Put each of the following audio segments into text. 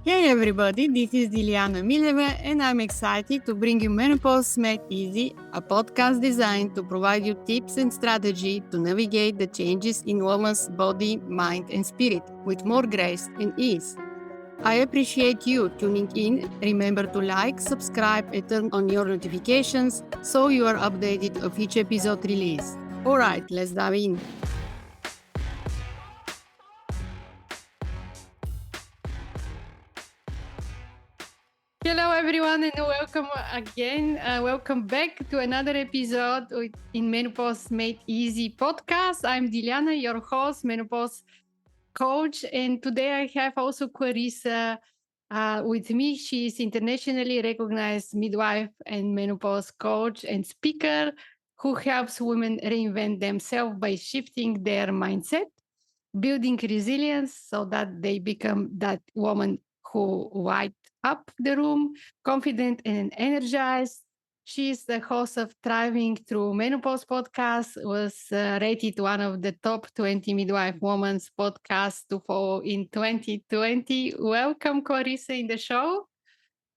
Hey everybody, this is Dilyana Mileva, and I'm excited to bring you Menopause Made Easy, a podcast designed to provide you tips and strategy to navigate the changes in woman's body, mind, and spirit with more grace and ease. I appreciate you tuning in. Remember to like, subscribe, and turn on your notifications so you are updated of each episode release. Alright, let's dive in. Hello, everyone, and welcome again. Welcome back to another episode in Menopause Made Easy podcast. I'm Dilyana, your host, menopause coach, and today I have also CIarissa with me. She is internationally recognized midwife and menopause coach and speaker who helps women reinvent themselves by shifting their mindset, building resilience so that they become that woman who light up the room, confident and energized. She's the host of Thriving Through Menopause podcast, was rated one of the top 20 midwife women's podcasts to follow in 2020. Welcome, CIarissa, in the show.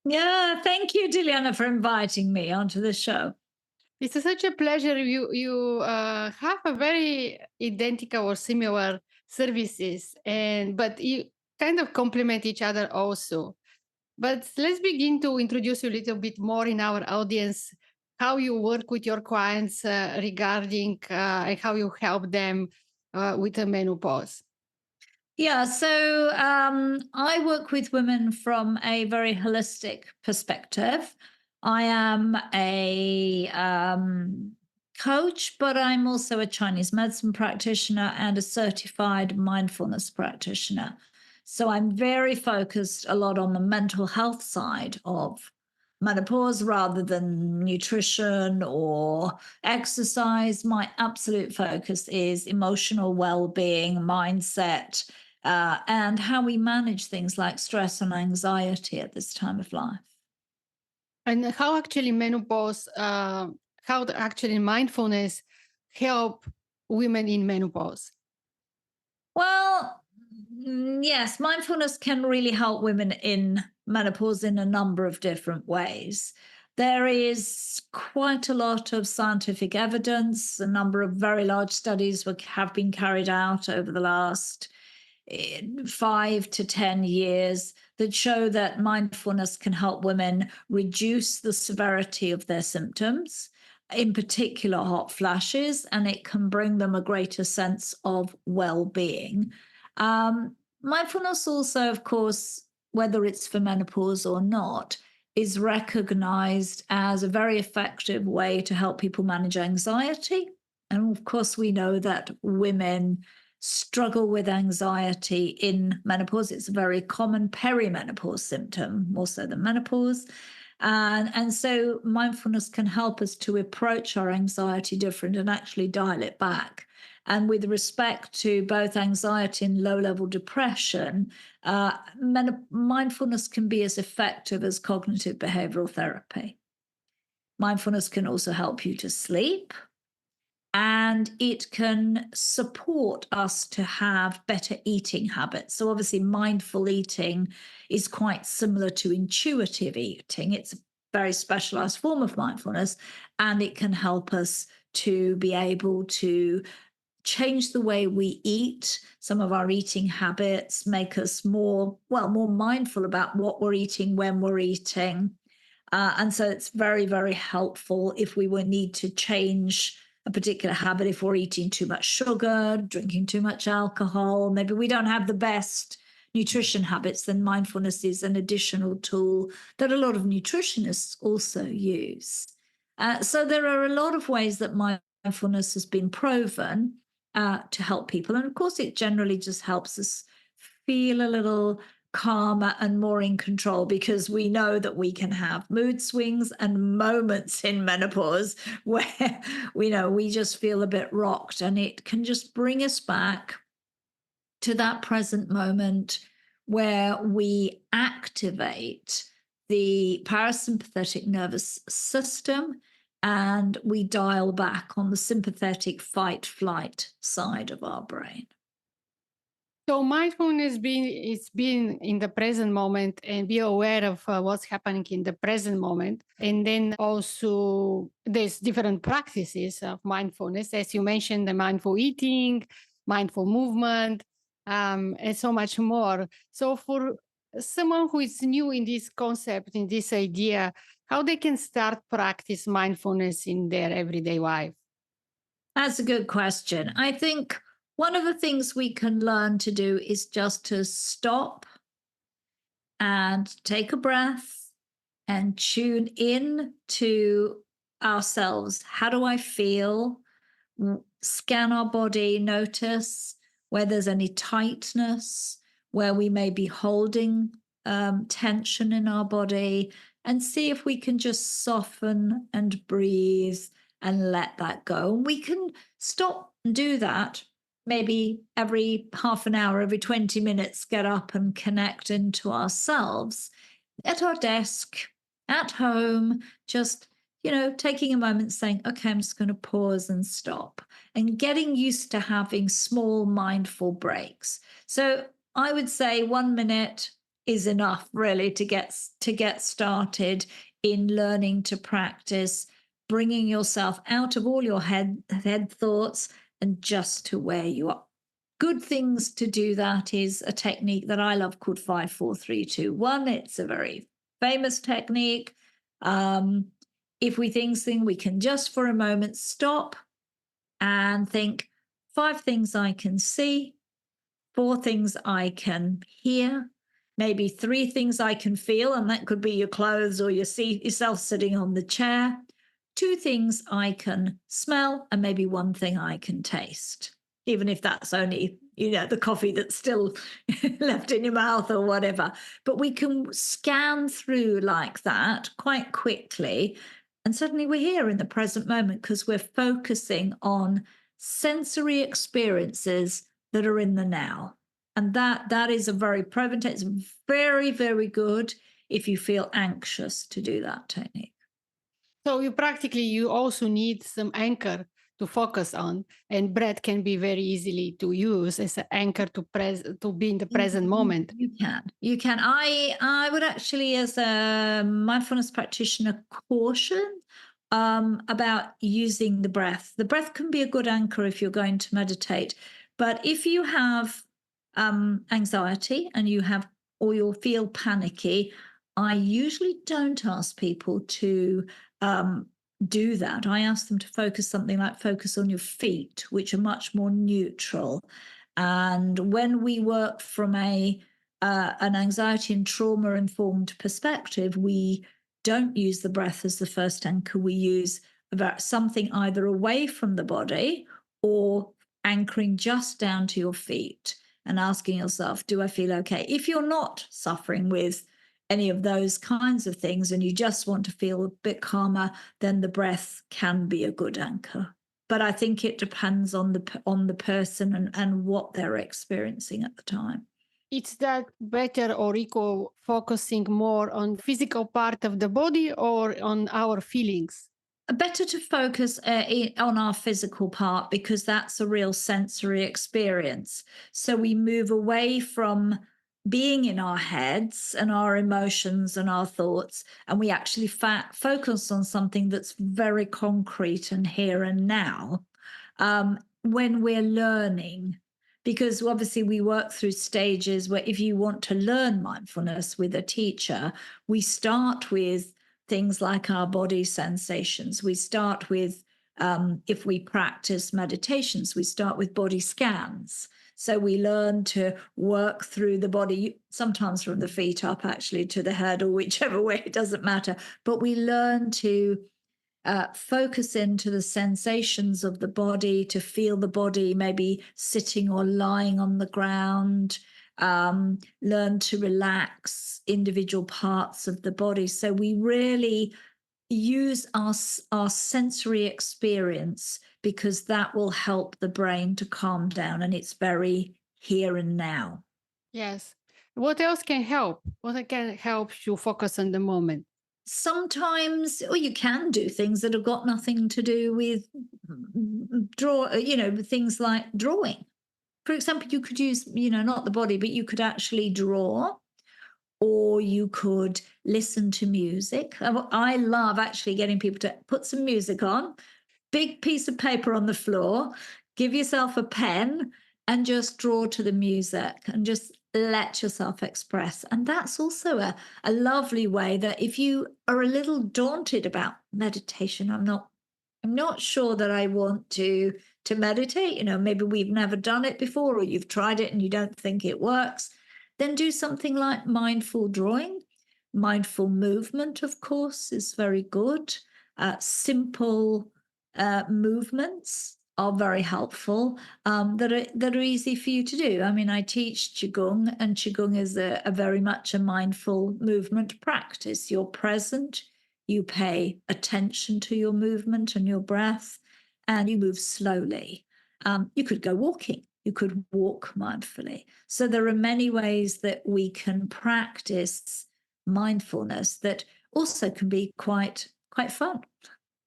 Yeah, thank you, Dilyana, for inviting me onto the show. It's such a pleasure. You have a very identical or similar services, but you kind of complement each other also. But let's begin to introduce you a little bit more in our audience, how you work with your clients regarding and how you help them with the menopause. Yeah, so I work with women from a very holistic perspective. I am a coach, but I'm also a Chinese medicine practitioner and a certified mindfulness practitioner. So I'm very focused a lot on the mental health side of menopause rather than nutrition or exercise. My absolute focus is emotional well-being, mindset, and how we manage things like stress and anxiety at this time of life. And how actually menopause, how actually mindfulness help women in menopause? Well, yes, mindfulness can really help women in menopause in a number of different ways. There is quite a lot of scientific evidence. A number of very large studies have been carried out over the last 5 to 10 years that show that mindfulness can help women reduce the severity of their symptoms, in particular hot flashes, and it can bring them a greater sense of well-being. Mindfulness also, of course, whether it's for menopause or not, is recognized as a very effective way to help people manage anxiety. And of course, we know that women struggle with anxiety in menopause. It's a very common perimenopause symptom, more so than menopause. And so mindfulness can help us to approach our anxiety different and actually dial it back. And with respect to both anxiety and low-level depression, mindfulness can be as effective as cognitive behavioral therapy. Mindfulness can also help you to sleep, and it can support us to have better eating habits. So obviously mindful eating is quite similar to intuitive eating. It's a very specialized form of mindfulness, and it can help us to be able to change the way we eat, some of our eating habits, make us more mindful about what we're eating, when we're eating. And so it's very, very helpful if we would need to change a particular habit, if we're eating too much sugar, drinking too much alcohol, maybe we don't have the best nutrition habits, then mindfulness is an additional tool that a lot of nutritionists also use. So there are a lot of ways that mindfulness has been proven to help people. And of course, it generally just helps us feel a little calmer and more in control, because we know that we can have mood swings and moments in menopause where we just feel a bit rocked, and it can just bring us back to that present moment where we activate the parasympathetic nervous system and we dial back on the sympathetic fight flight side of our brain. So mindfulness being in the present moment and be aware of what's happening in the present moment. And then also there's different practices of mindfulness, as you mentioned, the mindful eating, mindful movement, and so much more. So for someone who is new in this concept, in this idea, how they can start practice mindfulness in their everyday life? That's a good question. I think one of the things we can learn to do is just to stop and take a breath and tune in to ourselves. How do I feel? Scan our body, notice where there's any tightness, where we may be holding tension in our body, and see if we can just soften and breathe and let that go. And we can stop and do that maybe every half an hour, every 20 minutes, get up and connect into ourselves at our desk, at home, just, taking a moment saying, okay, I'm just going to pause and stop, and getting used to having small mindful breaks. So I would say 1 minute is enough really to get started in learning to practice bringing yourself out of all your head thoughts and just to where you are. Good things to do that is a technique that I love called 5, 4, 3, 2, 1. It's a very famous technique. If we think we can just for a moment stop and think 5 things I can see, 4 things I can hear, maybe 3 things I can feel, and that could be your clothes or yourself sitting on the chair, 2 things I can smell, and maybe 1 thing I can taste, even if that's only, the coffee that's still left in your mouth or whatever. But we can scan through like that quite quickly. And suddenly we're here in the present moment because we're focusing on sensory experiences that are in the now. And that is a very preventive, it's very, very good if you feel anxious to do that technique. So you also need some anchor to focus on, and breath can be very easily to use as an anchor to be in the present moment. You can. I would actually, as a mindfulness practitioner, caution about using the breath. The breath can be a good anchor if you're going to meditate, but if you have anxiety and or you feel panicky, I usually don't ask people to do that. I ask them to focus on your feet, which are much more neutral. And when we work from an anxiety and trauma informed perspective, we don't use the breath as the first anchor. We use something either away from the body or anchoring just down to your feet and asking yourself, do I feel okay? If you're not suffering with any of those kinds of things and you just want to feel a bit calmer, then the breath can be a good anchor. But I think it depends on the person and what they're experiencing at the time. It's that better or equal focusing more on physical part of the body or on our feelings? Better to focus on our physical part because that's a real sensory experience. So we move away from being in our heads and our emotions and our thoughts, and we actually focus on something that's very concrete and here and now when we're learning. Because obviously we work through stages where if you want to learn mindfulness with a teacher, we start with things like our body sensations. We start with, if we practice meditations, we start with body scans. So we learn to work through the body, sometimes from the feet up actually to the head or whichever way, it doesn't matter. But we learn to focus into the sensations of the body, to feel the body maybe sitting or lying on the ground, learn to relax individual parts of the body. So we really use our sensory experience because that will help the brain to calm down, and it's very here and now. Yes. What else can help? What can help you focus on the moment? Sometimes, or you can do things that have got nothing to do with things like drawing. for example, you could use, not the body, but you could actually draw, or you could listen to music. I love actually getting people to put some music on, big piece of paper on the floor, give yourself a pen and just draw to the music and just let yourself express. And that's also a lovely way that if you are a little daunted about meditation, I'm not sure that I want to meditate, maybe we've never done it before, or you've tried it and you don't think it works, then do something like mindful drawing. Mindful movement, of course, is very good. Simple movements are very helpful, that are easy for you to do. I mean, I teach Qigong, and Qigong is a very much a mindful movement practice. You're present, you pay attention to your movement and your breath, and you move slowly. You could go walking. You could walk mindfully. So there are many ways that we can practice mindfulness that also can be quite fun.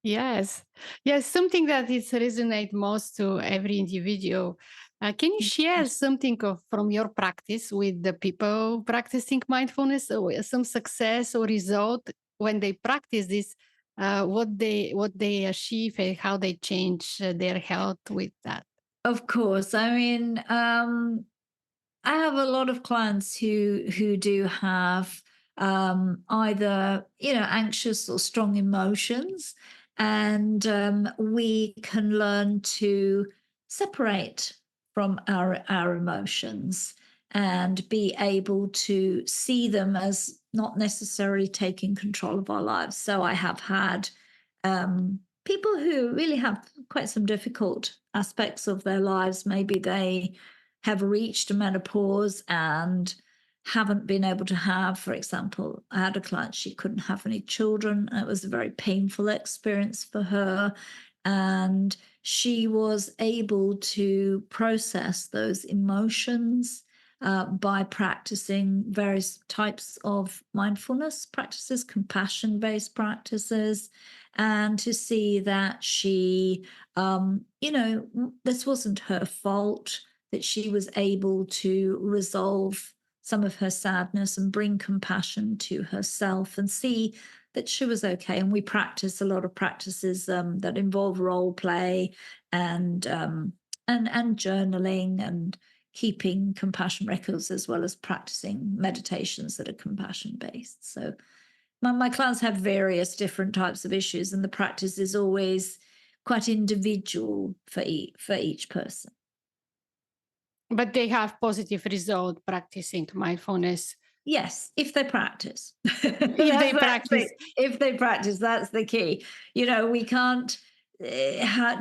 Yes. Yes, something that is resonate most to every individual. Can you share something from your practice with the people practicing mindfulness, or some success or result when they practice this, what they achieve and how they change their health with that? Of course. I mean, I have a lot of clients who do have either anxious or strong emotions, and we can learn to separate from our emotions and be able to see them as not necessarily taking control of our lives. So I have had people who really have quite some difficult aspects of their lives. Maybe they have reached menopause and haven't been able to have, for example, I had a client, she couldn't have any children. It was a very painful experience for her. And she was able to process those emotions by practicing various types of mindfulness practices, compassion-based practices, and to see that she, this wasn't her fault, that she was able to resolve some of her sadness and bring compassion to herself and see that she was okay. And we practice a lot of practices that involve role play and journaling and keeping compassion records, as well as practicing meditations that are compassion based. So my clients have various different types of issues, and the practice is always quite individual for each person. But they have positive result practicing mindfulness. Yes, if they practice. If they practice. If they practice, that's the key. We can't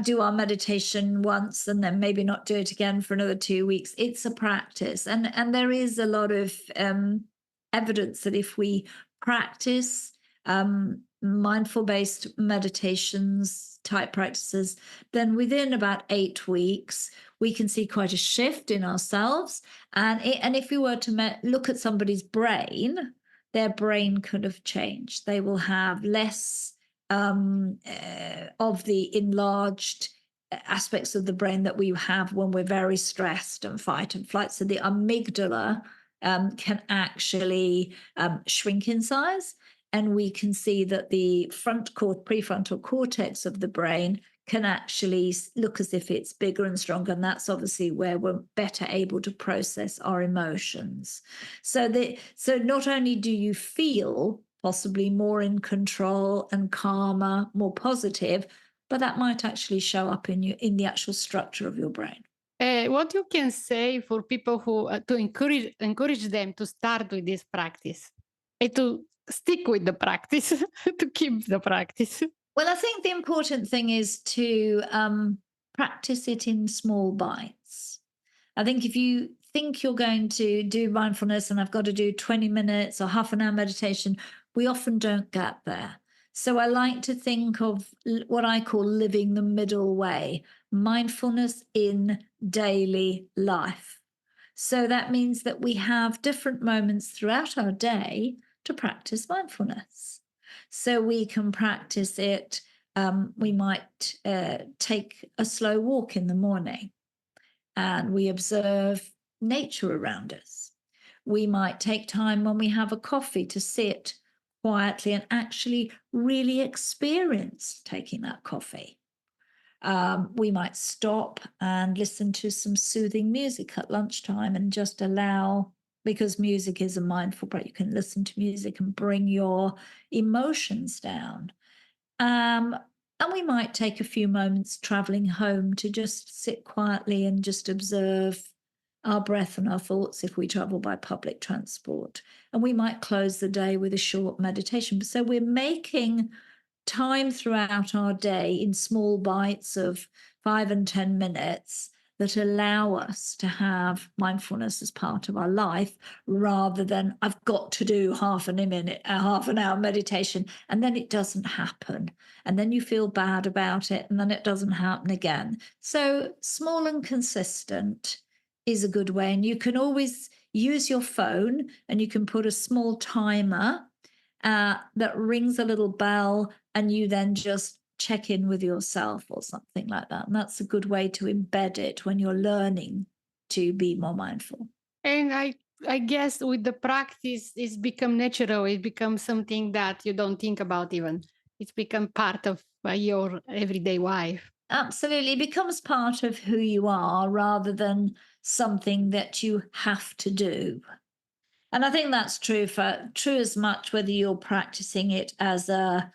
do our meditation once and then maybe not do it again for another 2 weeks. It's a practice. And there is a lot of evidence that if we practice mindful-based meditations type practices, then within about 8 weeks, we can see quite a shift in ourselves. And if we were to look at somebody's brain, their brain could have changed. They will have less of the enlarged aspects of the brain that we have when we're very stressed and fight and flight. So the amygdala can actually shrink in size. And we can see that the prefrontal cortex of the brain can actually look as if it's bigger and stronger. And that's obviously where we're better able to process our emotions. So not only do you feel possibly more in control and calmer, more positive, but that might actually show up in the actual structure of your brain. What you can say for people who to encourage them to start with this practice and to stick with the practice, to keep the practice? Well, I think the important thing is to practice it in small bites. I think if you think you're going to do mindfulness and I've got to do 20 minutes or half an hour meditation, we often don't get there. So I like to think of what I call living the middle way, mindfulness in daily life. So that means that we have different moments throughout our day to practice mindfulness. So we can practice it. We might take a slow walk in the morning. and we observe nature around us. We might take time when we have a coffee to sit quietly and actually really experience taking that coffee. We might stop and listen to some soothing music at lunchtime and just allow, because music is a mindful practice, you can listen to music and bring your emotions down. And we might take a few moments traveling home to just sit quietly and just observe our breath and our thoughts if we travel by public transport. And we might close the day with a short meditation. So we're making time throughout our day in small bites of 5 and 10 minutes that allow us to have mindfulness as part of our life, rather than I've got to do half an hour meditation, and then it doesn't happen. And then you feel bad about it, and then it doesn't happen again. So small and consistent is a good way. And you can always use your phone and you can put a small timer that rings a little bell, and you then just check in with yourself or something like that. And that's a good way to embed it when you're learning to be more mindful. And I guess with the practice, it's become natural. It becomes something that you don't think about even. It's become part of your everyday life. Absolutely. It becomes part of who you are rather than something that you have to do. And I think that's true as much whether you're practicing it as a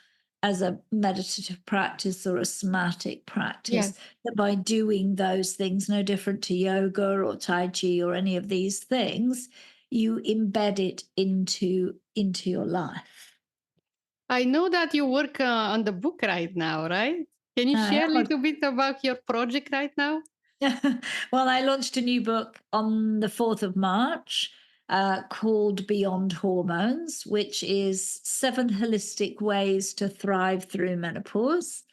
meditative practice or a somatic practice. Yes. That by doing those things, no different to yoga or Tai Chi or any of these things, you embed it into your life. I know that you work on the book right now, right? Can you share a little bit about your project right now? Well, I launched a new book on the 4th of March called Beyond Hormones, which is 7 holistic ways to thrive through menopause.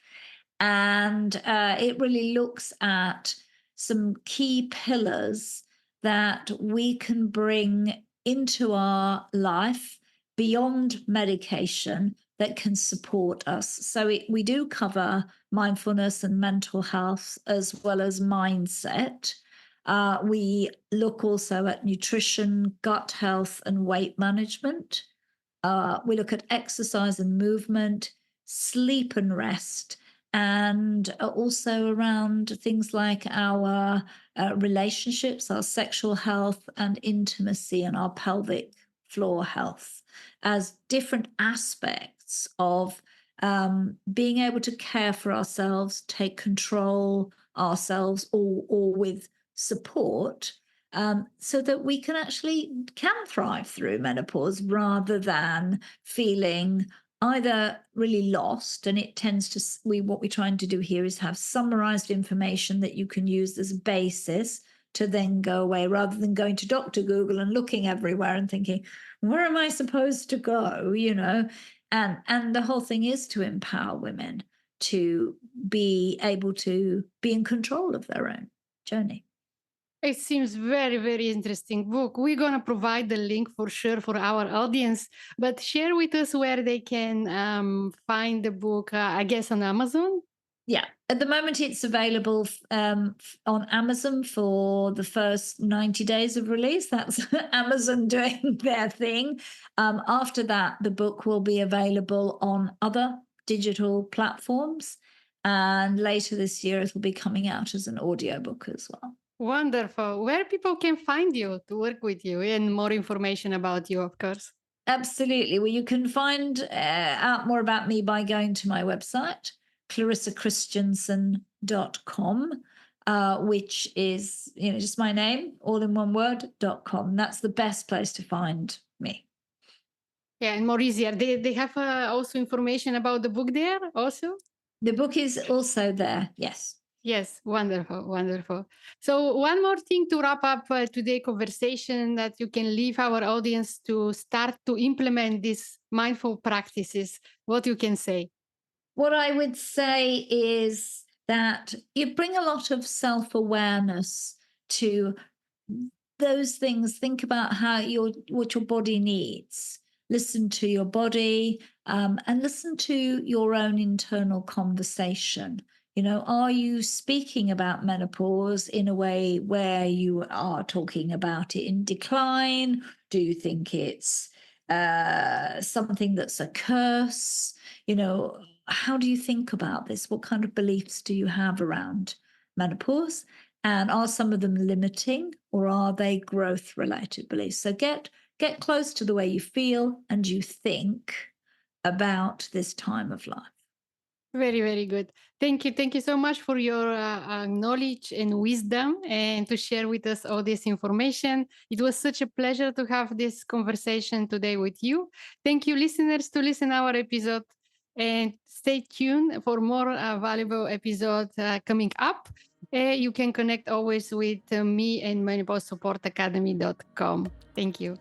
And it really looks at some key pillars that we can bring into our life beyond medication that can support us. So we do cover mindfulness and mental health as well as mindset. We look also at nutrition, gut health, and weight management. We look at exercise and movement, sleep and rest, and also around things like our relationships, our sexual health and intimacy, and our pelvic floor health as different aspects of being able to care for ourselves, take control ourselves, or with support, so that we can thrive through menopause rather than feeling either really lost. And it tends to, what we're trying to do here is have summarized information that you can use as a basis to then go away, rather than going to Dr. Google and looking everywhere and thinking, where am I supposed to go? And the whole thing is to empower women to be able to be in control of their own journey. It seems very, very interesting book. We're going to provide the link for sure for our audience, but share with us where they can find the book, I guess on Amazon. Yeah, at the moment it's available on Amazon for the first 90 days of release. That's Amazon doing their thing. After that, the book will be available on other digital platforms. And later this year, it will be coming out as an audiobook as well. Wonderful. Where people can find you to work with you and more information about you, of course. Absolutely. Well, you can find out more about me by going to my website, CIarissachristiansen.com, which is just my name, all in one word.com. That's the best place to find me. Yeah, and more easier. They have also information about the book there also? The book is also there, yes. Yes, wonderful, wonderful. So one more thing to wrap up today's conversation, that you can leave our audience to start to implement these mindful practices. What you can say? What I would say is that you bring a lot of self-awareness to those things. Think about what your body needs. Listen to your body, and listen to your own internal conversation. Are you speaking about menopause in a way where you are talking about it in decline? Do you think it's something that's a curse? How do you think about this? What kind of beliefs do you have around menopause? And are some of them limiting, or are they growth-related beliefs? So get close to the way you feel and you think about this time of life. Very, very good. Thank you. Thank you so much for your knowledge and wisdom and to share with us all this information. It was such a pleasure to have this conversation today with you. Thank you, listeners, to listen our episode, and stay tuned for more valuable episodes coming up. You can connect always with me and menopausesupportacademy.com. Thank you.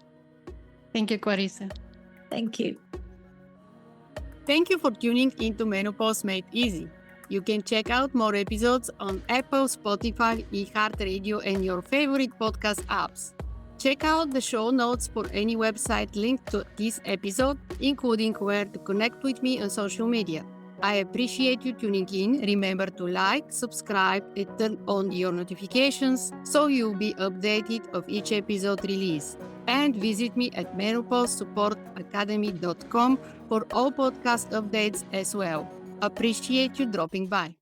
Thank you, CIarissa. Thank you. Thank you for tuning into Menopause Made Easy. You can check out more episodes on Apple, Spotify, iHeartRadio, and your favorite podcast apps. Check out the show notes for any website linked to this episode, including where to connect with me on social media. I appreciate you tuning in. Remember to like, subscribe, and turn on your notifications so you'll be updated of each episode release. And visit me at menopausesupportacademy.com for all podcast updates as well. Appreciate you dropping by.